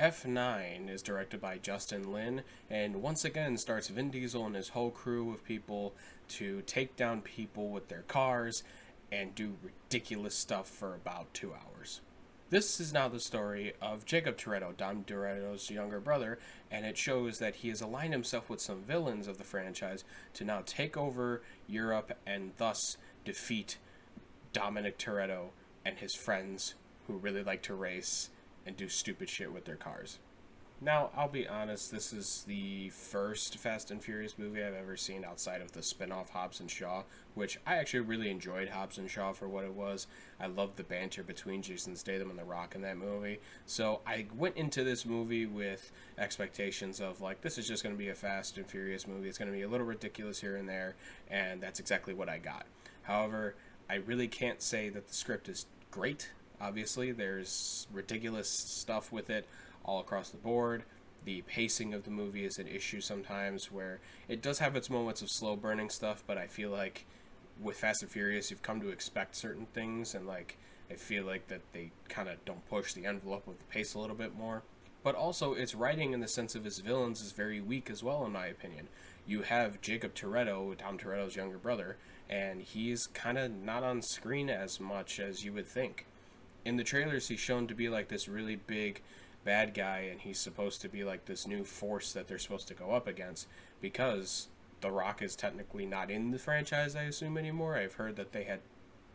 F9 is directed by Justin Lin, and once again stars Vin Diesel and his whole crew of people to take down people with their cars and do ridiculous stuff for about 2 hours. This is now the story of Jacob Toretto, Dom Toretto's younger brother, and it shows that he has aligned himself with some villains of the franchise to now take over Europe and thus defeat Dominic Toretto and his friends who really like to race and do stupid shit with their cars. Now, I'll be honest, this is the first Fast and Furious movie I've ever seen outside of the spin-off Hobbs and Shaw, which I actually really enjoyed Hobbs and Shaw for what it was. I loved the banter between Jason Statham and The Rock in that movie. So I went into this movie with expectations of, like, this is just going to be a Fast and Furious movie. It's going to be a little ridiculous here and there, and that's exactly what I got. However, I really can't say that the script is great. Obviously, there's ridiculous stuff with it all across the board. The pacing of the movie is an issue sometimes, where it does have its moments of slow burning stuff, but I feel like with Fast and Furious you've come to expect certain things, and like I feel like that they kind of don't push the envelope of the pace a little bit more. But also its writing in the sense of his villains is very weak as well, in my opinion. You have Jacob Toretto, Dom Toretto's younger brother, and he's kind of not on screen as much as you would think. In the trailers he's shown to be like this really big bad guy, and he's supposed to be like this new force that they're supposed to go up against, because The Rock is technically not in the franchise, I assume, anymore. I've heard that they had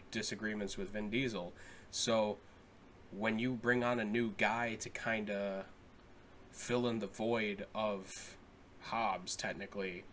disagreements with Vin Diesel. So when you bring on a new guy to kind of fill in the void of Hobbs, technically,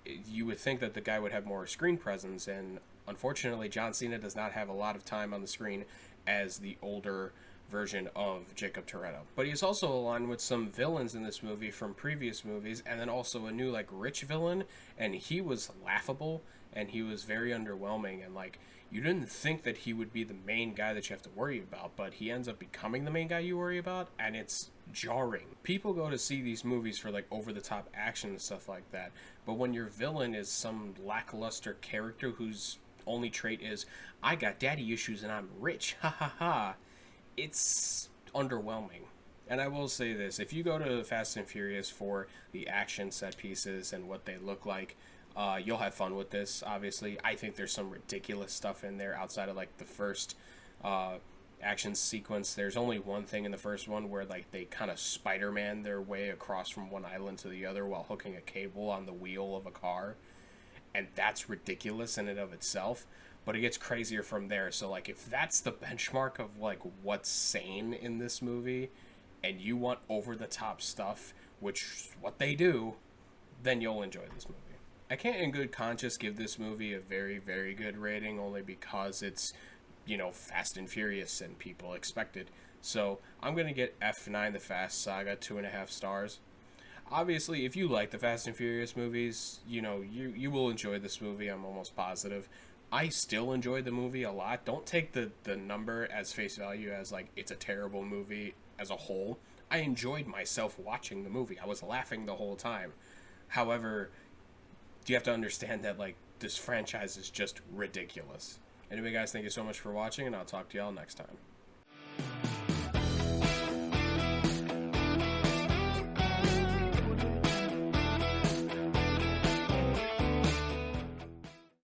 you would think that the guy would have more screen presence, and unfortunately John Cena does not have a lot of time on the screen as the older version of Jacob Toretto. But he's also aligned with some villains in this movie from previous movies, and then also a new like rich villain, and he was laughable and he was very underwhelming, and like you didn't think that he would be the main guy that you have to worry about, but he ends up becoming the main guy you worry about, and it's jarring. People go to see these movies for like over the top action and stuff like that, but when your villain is some lackluster character whose only trait is I got daddy issues and I'm rich, ha ha ha, it's underwhelming. And I will say this, if you go to Fast and Furious for the action set pieces and what they look like, you'll have fun with this. Obviously, I think there's some ridiculous stuff in there outside of like the first action sequence. There's only one thing in the first one where like they kind of Spider-Man their way across from one island to the other while hooking a cable on the wheel of a car, and that's ridiculous in and of itself. But it gets crazier from there. So like if that's the benchmark of like what's sane in this movie, and you want over the top stuff, which is what they do, then you'll enjoy this movie. I can't in good conscience give this movie a very, very good rating, only because it's, you know, Fast and Furious and people expect it. So I'm gonna get F9 the Fast Saga 2.5 stars. Obviously, if you like the Fast and Furious movies, you know, you will enjoy this movie, I'm almost positive. I still enjoyed the movie a lot. Don't take the number as face value as like it's a terrible movie as a whole. I enjoyed myself watching the movie. I was laughing the whole time. However, you have to understand that like this franchise is just ridiculous. Anyway, guys, thank you so much for watching, and I'll talk to y'all next time.